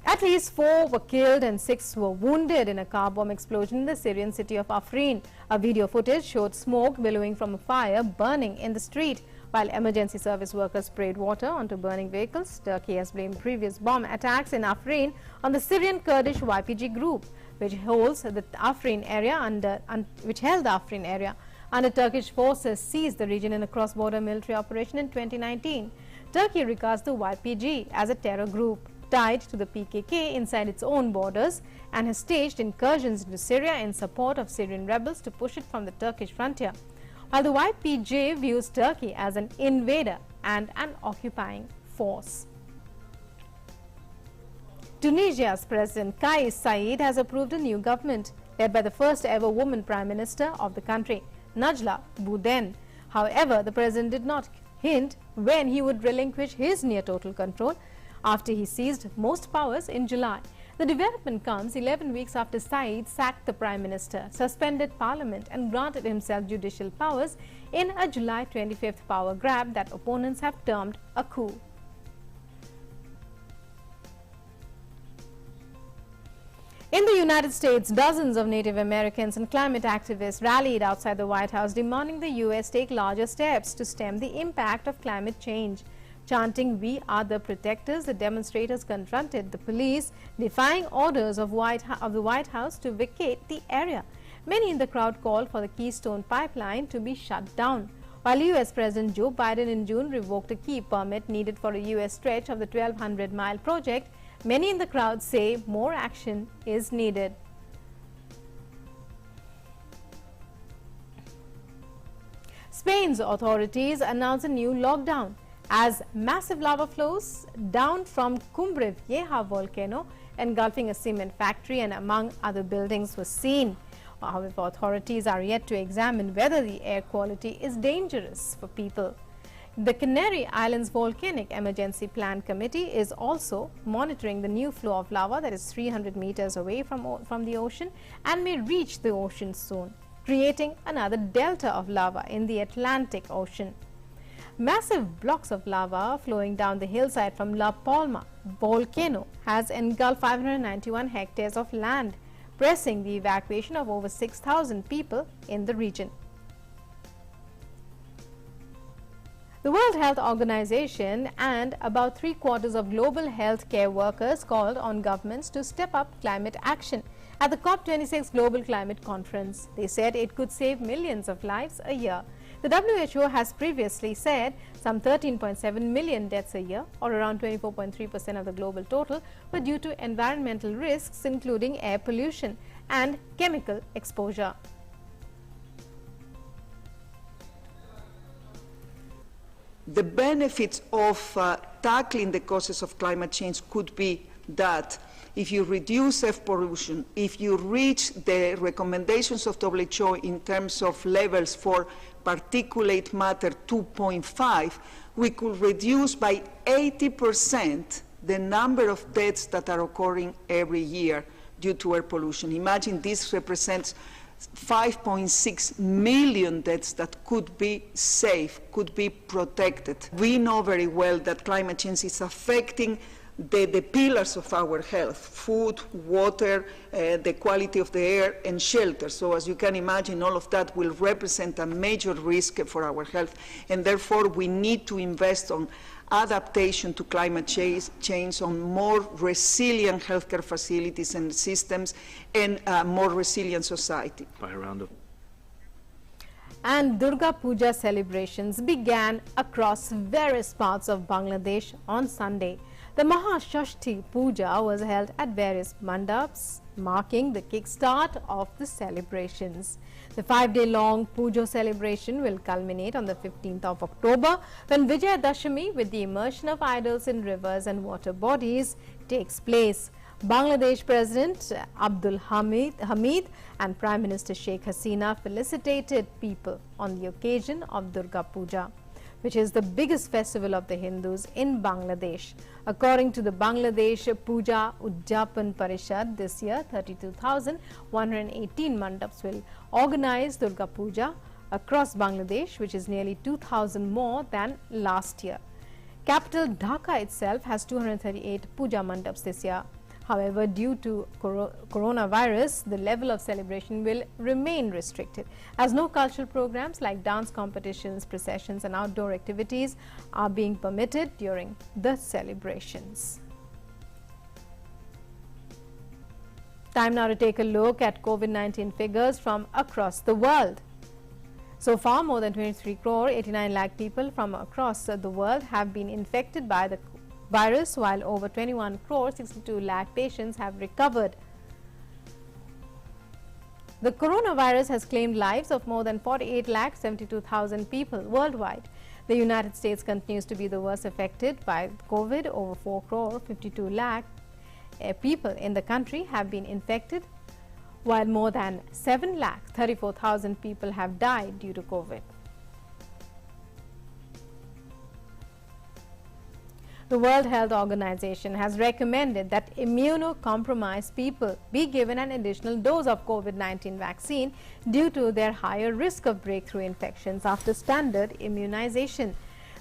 At least 4 were killed and 6 were wounded in a car bomb explosion in the Syrian city of Afrin. A video footage showed smoke billowing from a fire burning in the street, while emergency service workers sprayed water onto burning vehicles. Turkey has blamed previous bomb attacks in Afrin on the Syrian Kurdish YPG group, which holds the Afrin area which held the Afrin area under Turkish forces seized the region in a cross-border military operation in 2019. Turkey regards the YPG as a terror group tied to the PKK inside its own borders and has staged incursions into Syria in support of Syrian rebels to push it from the Turkish frontier, while the YPG views Turkey as an invader and an occupying force. Tunisia's President Kais Saied has approved a new government led by the first ever woman Prime Minister of the country, Najla Bouden. However, the president did not hint when he would relinquish his near-total control after he seized most powers in July. The development comes 11 weeks after Said sacked the Prime Minister, suspended Parliament and granted himself judicial powers in a July 25th power grab that opponents have termed a coup. In the United States, dozens of Native Americans and climate activists rallied outside the White House demanding the U.S. take larger steps to stem the impact of climate change. Chanting, "We are the protectors," the demonstrators confronted the police, defying orders of the White House to vacate the area. Many in the crowd called for the Keystone Pipeline to be shut down. While U.S. President Joe Biden in June revoked a key permit needed for a U.S. stretch of the 1,200-mile project, many in the crowd say more action is needed. Spain's authorities announced a new lockdown as massive lava flows down from Cumbre Vieja volcano engulfing a cement factory and among other buildings was seen. However, authorities are yet to examine whether the air quality is dangerous for people. The Canary Islands Volcanic Emergency Plan Committee is also monitoring the new flow of lava that is 300 meters away from the ocean and may reach the ocean soon, creating another delta of lava in the Atlantic Ocean. Massive blocks of lava flowing down the hillside from La Palma volcano has engulfed 591 hectares of land, pressing the evacuation of over 6,000 people in the region. The World Health Organization and about 3/4 of global health care workers called on governments to step up climate action at the COP26 Global Climate Conference. They said it could save millions of lives a year. The WHO has previously said some 13.7 million deaths a year, or around 24.3% of the global total, were due to environmental risks including air pollution and chemical exposure. The benefits of tackling the causes of climate change could be that if you reduce air pollution, if you reach the recommendations of WHO in terms of levels for particulate matter 2.5, we could reduce by 80% the number of deaths that are occurring every year due to air pollution. Imagine this represents 5.6 million deaths that could be safe, could be protected. We know very well that climate change is affecting the pillars of our health: food, water, the quality of the air, and shelter. So as you can imagine, all of that will represent a major risk for our health, and therefore we need to invest on adaptation to climate change, on more resilient healthcare facilities and systems, and a more resilient society. By a round of And Durga Puja celebrations began across various parts of Bangladesh on Sunday. The Mahashashti Puja was held at various mandaps, marking the kickstart of the celebrations. The 5-day-long Puja celebration will culminate on the 15th of October when Vijaya Dashami, with the immersion of idols in rivers and water bodies, takes place. Bangladesh President Abdul Hamid and Prime Minister Sheikh Hasina felicitated people on the occasion of Durga Puja, which is the biggest festival of the Hindus in Bangladesh. According to the Bangladesh Puja Udjapan Parishad, this year 32,118 mandaps will organize Durga Puja across Bangladesh, which is nearly 2,000 more than last year. Capital Dhaka itself has 238 Puja mandaps this year. However, due to coronavirus, the level of celebration will remain restricted, as no cultural programs like dance competitions, processions and outdoor activities are being permitted during the celebrations. Time now to take a look at COVID-19 figures from across the world. So far, more than 23 crore 89 lakh people from across the world have been infected by the virus, while over 21 crore 62 lakh patients have recovered. The coronavirus has claimed lives of more than 48 lakh 72,000 people worldwide. The United States continues to be the worst affected by COVID. Over 4 crore 52 lakh people in the country have been infected, while more than 7 lakh 34,000 people have died due to COVID. The World Health Organization has recommended that immunocompromised people be given an additional dose of COVID-19 vaccine due to their higher risk of breakthrough infections after standard immunization.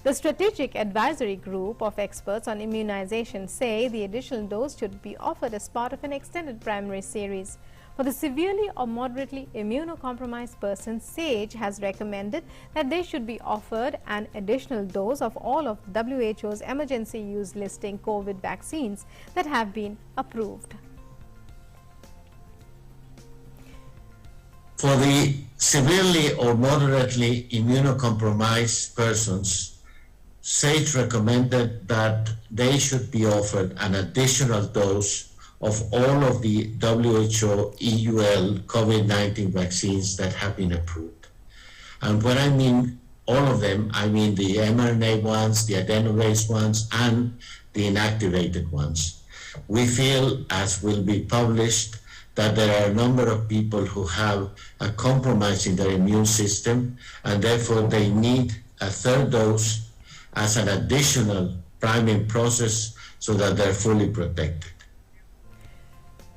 The Strategic Advisory Group of experts on immunization say the additional dose should be offered as part of an extended primary series. For the severely or moderately immunocompromised persons, SAGE has recommended that they should be offered an additional dose of all of WHO's emergency use listing COVID vaccines that have been approved. For the severely or moderately immunocompromised persons, SAGE recommended that they should be offered an additional dose of all of the WHO EUL COVID-19 vaccines that have been approved. And when I mean all of them, I mean the mRNA ones, the adeno-based ones, and the inactivated ones. We feel, as will be published, that there are a number of people who have a compromise in their immune system, and therefore they need a third dose as an additional priming process so that they're fully protected.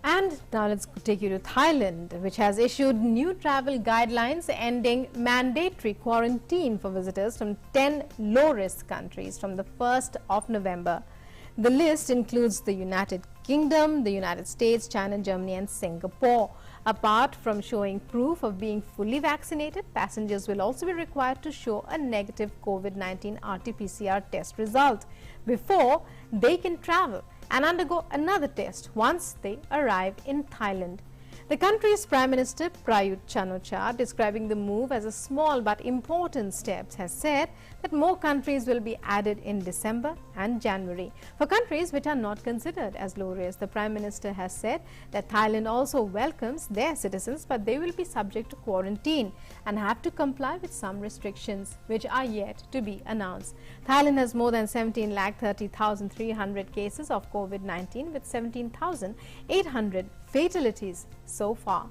And now let's take you to Thailand, which has issued new travel guidelines ending mandatory quarantine for visitors from 10 low-risk countries from the 1st of November. The list includes the United Kingdom, the United States, China, Germany and Singapore. Apart from showing proof of being fully vaccinated, passengers will also be required to show a negative COVID-19 RT-PCR test result before they can travel and undergo another test once they arrive in Thailand. The country's Prime Minister Prayut Chan-o-cha, describing the move as a small but important step, has said that more countries will be added in December and January. For countries which are not considered as low risk, the Prime Minister has said that Thailand also welcomes their citizens, but they will be subject to quarantine and have to comply with some restrictions which are yet to be announced. Thailand has more than 17,30,300 cases of COVID-19 with 17,800 fatalities so far.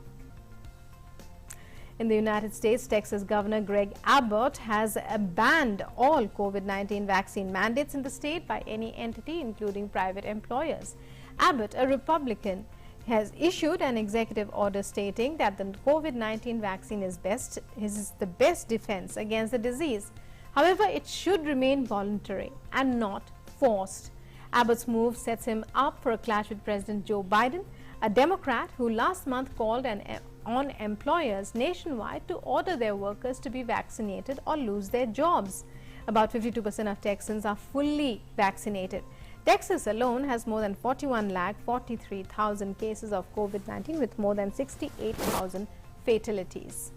In the United States, Texas Governor Greg Abbott has banned all COVID-19 vaccine mandates in the state by any entity, including private employers. Abbott, a Republican, has issued an executive order stating that the COVID-19 vaccine is the best defense against the disease. However, it should remain voluntary and not forced. Abbott's move sets him up for a clash with President Joe Biden, a Democrat who last month called on employers nationwide to order their workers to be vaccinated or lose their jobs. About 52% of Texans are fully vaccinated. Texas alone has more than 41,43,000 cases of COVID-19 with more than 68,000 fatalities.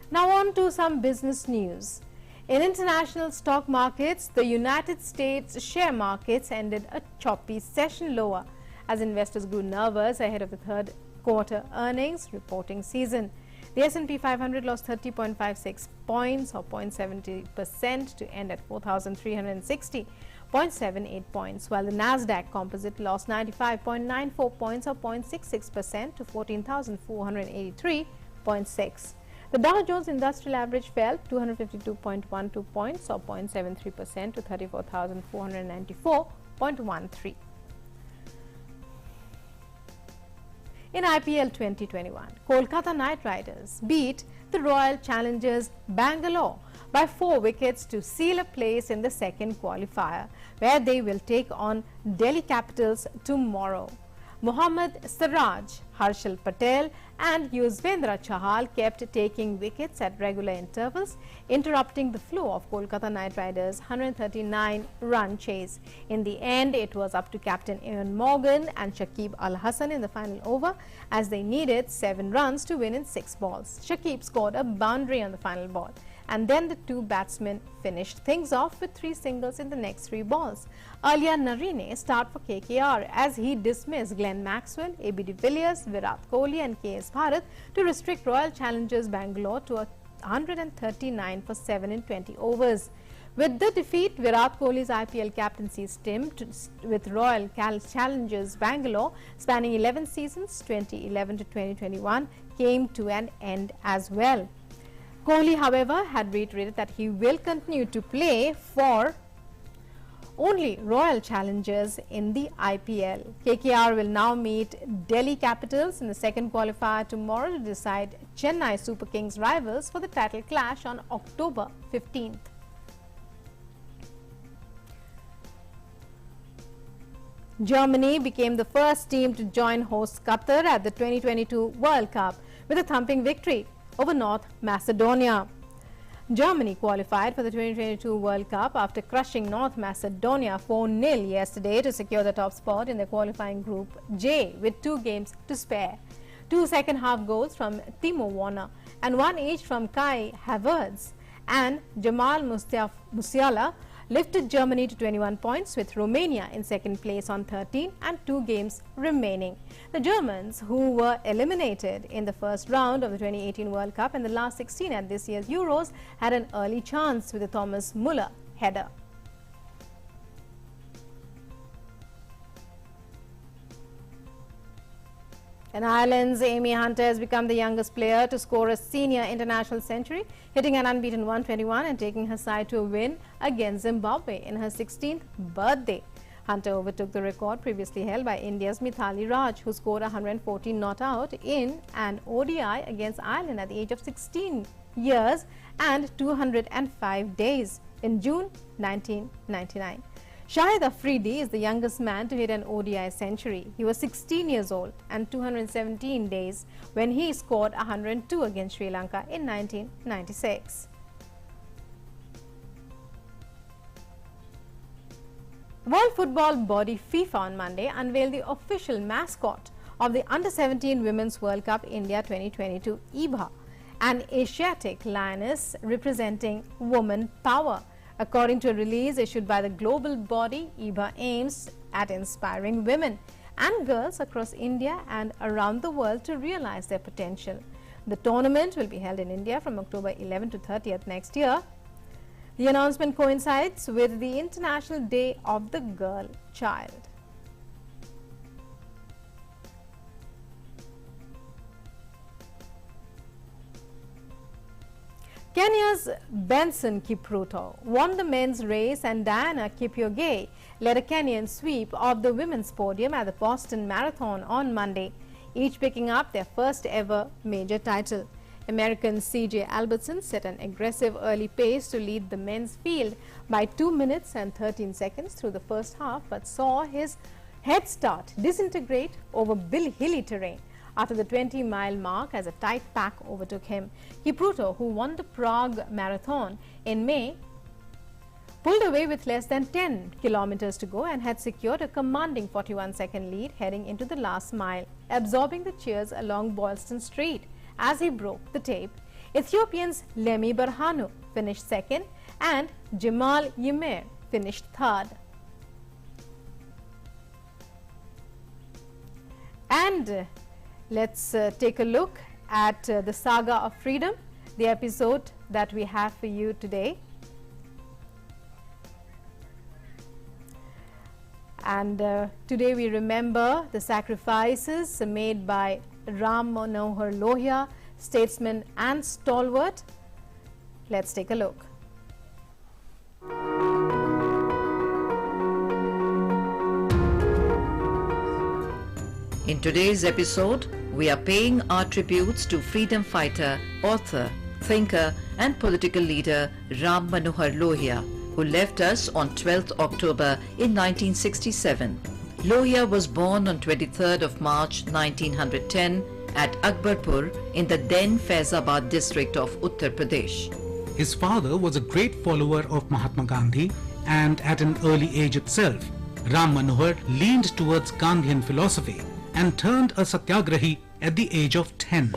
Now on to some business news. In international stock markets, the United States share markets ended a choppy session lower as investors grew nervous ahead of the third quarter earnings reporting season. The S&P 500 lost 30.56 points or 0.70% to end at 4,360.78 points, while the Nasdaq Composite lost 95.94 points or 0.66% to 14,483.6. The Dow Jones Industrial Average fell 252.12 points or 0.73% to 34,494.13. In IPL 2021, Kolkata Knight Riders beat the Royal Challengers Bangalore by 4 wickets to seal a place in the second qualifier, where they will take on Delhi Capitals tomorrow. Mohammad Siraj, Harshal Patel and Yuzvendra Chahal kept taking wickets at regular intervals, interrupting the flow of Kolkata Knight Riders' 139-run chase. In the end, it was up to captain Ian Morgan and Shakib Al Hasan in the final over, as they needed 7 runs to win in 6 balls. Shakib scored a boundary on the final ball, and then the 2 batsmen finished things off with 3 singles in the next 3 balls. Earlier, Narine started for KKR as he dismissed Glenn Maxwell, AB de Villiers, Virat Kohli and KS Bharat to restrict Royal Challengers Bangalore to 139 for 7 in 20 overs. With the defeat, Virat Kohli's IPL captaincy stint with Royal Challengers Bangalore spanning 11 seasons 2011 to 2021 came to an end as well. Kohli, however, had reiterated that he will continue to play for only royal challengers in the IPL. KKR will now meet Delhi Capitals in the second qualifier tomorrow to decide Chennai Super Kings rivals for the title clash on October 15th. Germany became the first team to join host Qatar at the 2022 World Cup with a thumping victory over North Macedonia. Germany qualified for the 2022 World Cup after crushing North Macedonia 4-0 yesterday to secure the top spot in the qualifying Group J with 2 games to spare. 2 second-half goals from Timo Werner and 1 each from Kai Havertz and Jamal Musiala lifted Germany to 21 points, with Romania in second place on 13 and 2 games remaining. The Germans, who were eliminated in the first round of the 2018 World Cup and the last 16 at this year's Euros, had an early chance with a Thomas Müller header. And Ireland's Amy Hunter has become the youngest player to score a senior international century, hitting an unbeaten 121 and taking her side to a win against Zimbabwe in her 16th birthday. Hunter overtook the record previously held by India's Mithali Raj, who scored 114 not out in an ODI against Ireland at the age of 16 years and 205 days in June 1999. Shahid Afridi is the youngest man to hit an ODI century. He was 16 years old and 217 days when he scored 102 against Sri Lanka in 1996. World football body FIFA on Monday unveiled the official mascot of the Under-17 Women's World Cup India 2022, IBA, an Asiatic lioness representing woman power. According to a release issued by the global body, IBA aims at inspiring women and girls across India and around the world to realize their potential. The tournament will be held in India from October 11 to 30th next year. The announcement coincides with the International Day of the Girl Child. Kenya's Benson Kipruto won the men's race and Diana Kipchoge led a Kenyan sweep of the women's podium at the Boston Marathon on Monday, each picking up their first ever major title. American CJ Albertson set an aggressive early pace to lead the men's field by 2 minutes and 13 seconds through the first half, but saw his head start disintegrate over hilly terrain after the 20-mile mark as a tight pack overtook him. Kipruto, who won the Prague Marathon in May, pulled away with less than 10 kilometers to go and had secured a commanding 41-second lead heading into the last mile, absorbing the cheers along Boylston Street as he broke the tape. Ethiopians Lemi Berhanu finished second and Jamal Ymer finished third. And let's take a look at the Saga of Freedom, the episode that we have for you today. And today we remember the sacrifices made by Ram Manohar Lohia, statesman and stalwart. Let's take a look. In today's episode, we are paying our tributes to freedom fighter, author, thinker and political leader Ram Manohar Lohia, who left us on 12th October in 1967. Lohia was born on 23rd of March 1910 at Akbarpur in the then Faizabad district of Uttar Pradesh. His father was a great follower of Mahatma Gandhi, and at an early age itself, Ram Manohar leaned towards Gandhian philosophy and turned a satyagrahi at the age of 10.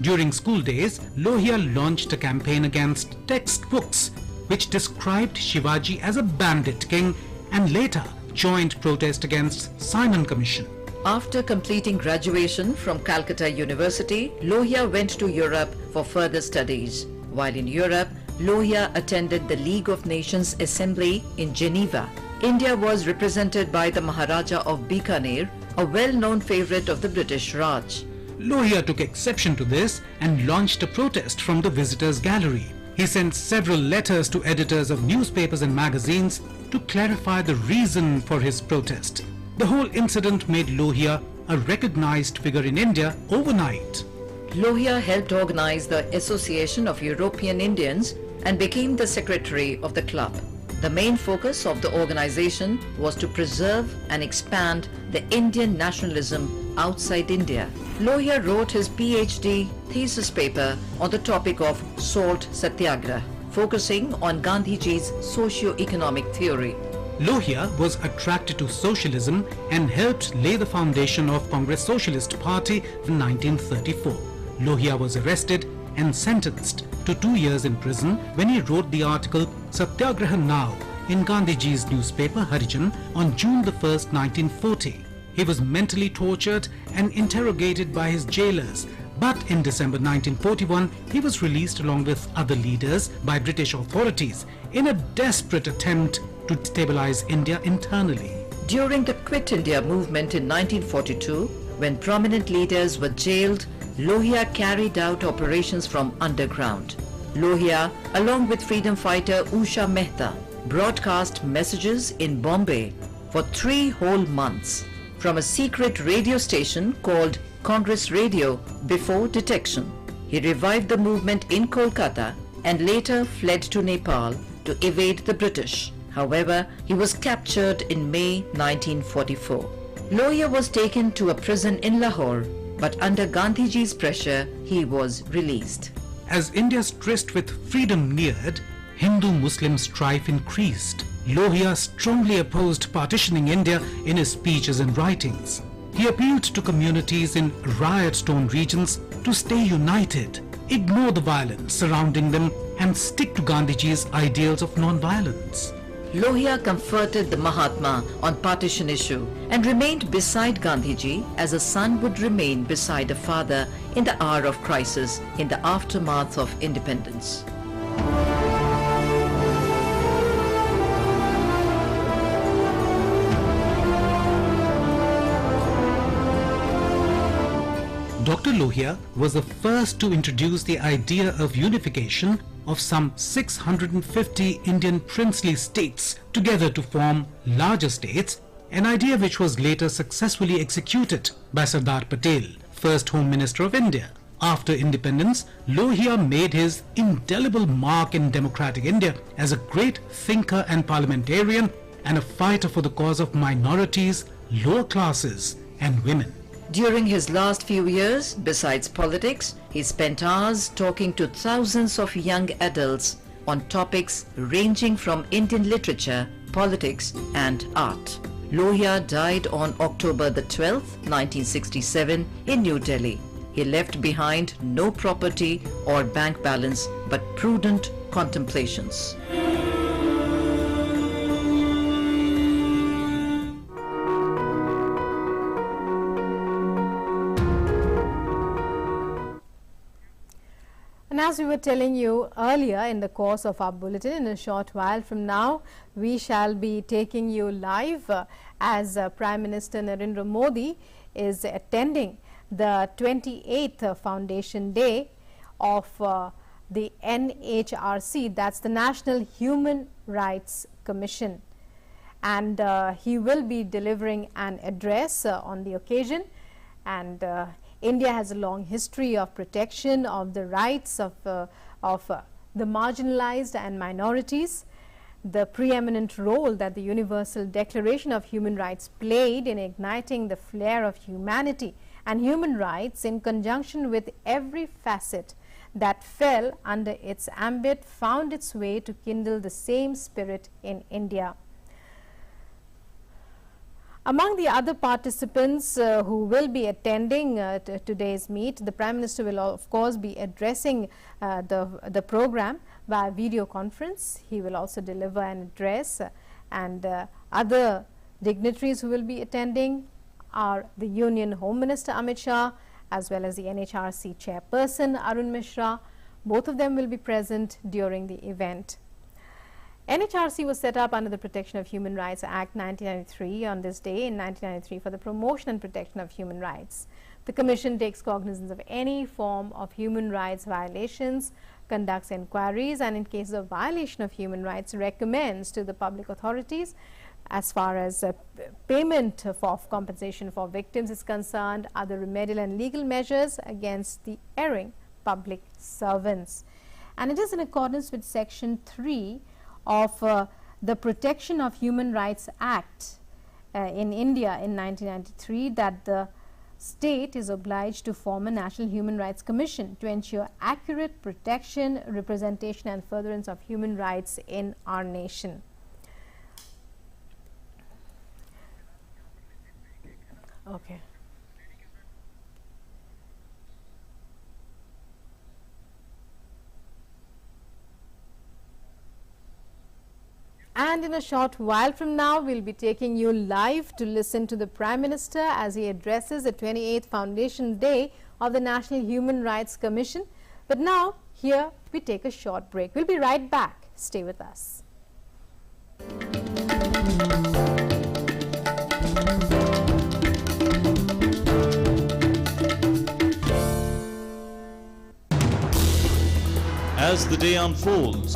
During school days, Lohia launched a campaign against textbooks which described Shivaji as a bandit king, and later joined protest against Simon Commission. After completing graduation from Calcutta University, Lohia went to Europe for further studies. While in Europe, Lohia attended the League of Nations Assembly in Geneva. India was represented by the Maharaja of Bikaner, a well-known favorite of the British Raj. Lohia took exception to this and launched a protest from the visitors' gallery. He sent several letters to editors of newspapers and magazines to clarify the reason for his protest. The whole incident made Lohia a recognized figure in India overnight. Lohia helped organize the Association of European Indians and became the secretary of the club. The main focus of the organization was to preserve and expand the Indian nationalism outside India. Lohia wrote his PhD thesis paper on the topic of salt satyagraha, focusing on Gandhiji's socio-economic theory. Lohia was attracted to socialism and helped lay the foundation of Congress Socialist Party in 1934. Lohia was arrested and sentenced to 2 years in prison when he wrote the article Satyagraha Now in Gandhiji's newspaper Harijan on June 1st, 1940. He was mentally tortured and interrogated by his jailers, but in December 1941 he was released along with other leaders by British authorities in a desperate attempt to stabilize India internally. During the Quit India movement in 1942, when prominent leaders were jailed, Lohia carried out operations from underground. Lohia, along with freedom fighter Usha Mehta, broadcast messages in Bombay for 3 whole months from a secret radio station called Congress Radio before detection. He revived the movement in Kolkata and later fled to Nepal to evade the British. However, he was captured in May 1944. Lohia was taken to a prison in Lahore, but under Gandhiji's pressure, he was released. As India's tryst with freedom neared, Hindu-Muslim strife increased. Lohia strongly opposed partitioning India in his speeches and writings. He appealed to communities in riot-torn regions to stay united, ignore the violence surrounding them, and stick to Gandhiji's ideals of non-violence. Lohia comforted the Mahatma on partition issue and remained beside Gandhiji as a son would remain beside a father in the hour of crisis in the aftermath of independence. Dr. Lohia was the first to introduce the idea of unification of some 650 Indian princely states together to form larger states, an idea which was later successfully executed by Sardar Patel, first Home Minister of India. After independence, Lohia made his indelible mark in democratic India as a great thinker and parliamentarian and a fighter for the cause of minorities, lower classes and women. During his last few years, besides politics, he spent hours talking to thousands of young adults on topics ranging from Indian literature, politics and art. Lohia died on October the 12th, 1967 in New Delhi. He left behind no property or bank balance but prudent contemplations. And as we were telling you earlier in the course of our bulletin, in a short while from now, we shall be taking you live as Prime Minister Narendra Modi is attending the 28th Foundation Day of the NHRC, that's the National Human Rights Commission. And he will be delivering an address on the occasion. And India has a long history of protection of the rights of the marginalized and minorities. The preeminent role that the Universal Declaration of Human Rights played in igniting the flare of humanity and human rights in conjunction with every facet that fell under its ambit found its way to kindle the same spirit in India. Among the other participants who will be attending today's meet, the Prime Minister will of course be addressing the program via video conference. He will also deliver an address, and other dignitaries who will be attending are the Union Home Minister Amit Shah as well as the NHRC Chairperson Arun Mishra. Both of them will be present during the event. NHRC was set up under the Protection of Human Rights Act 1993 on this day in 1993 for the promotion and protection of human rights. The Commission takes cognizance of any form of human rights violations, conducts inquiries, and in cases of violation of human rights, recommends to the public authorities as far as payment of compensation for victims is concerned, other remedial and legal measures against the erring public servants. And it is in accordance with Section 3 of the Protection of Human Rights Act in India in 1993 that the state is obliged to form a National Human Rights Commission to ensure accurate protection, representation and furtherance of human rights in our nation. Okay. And in a short while from now, we'll be taking you live to listen to the Prime Minister as he addresses the 28th Foundation Day of the National Human Rights Commission. But now, here we take a short break. We'll be right back. Stay with us. As the day unfolds,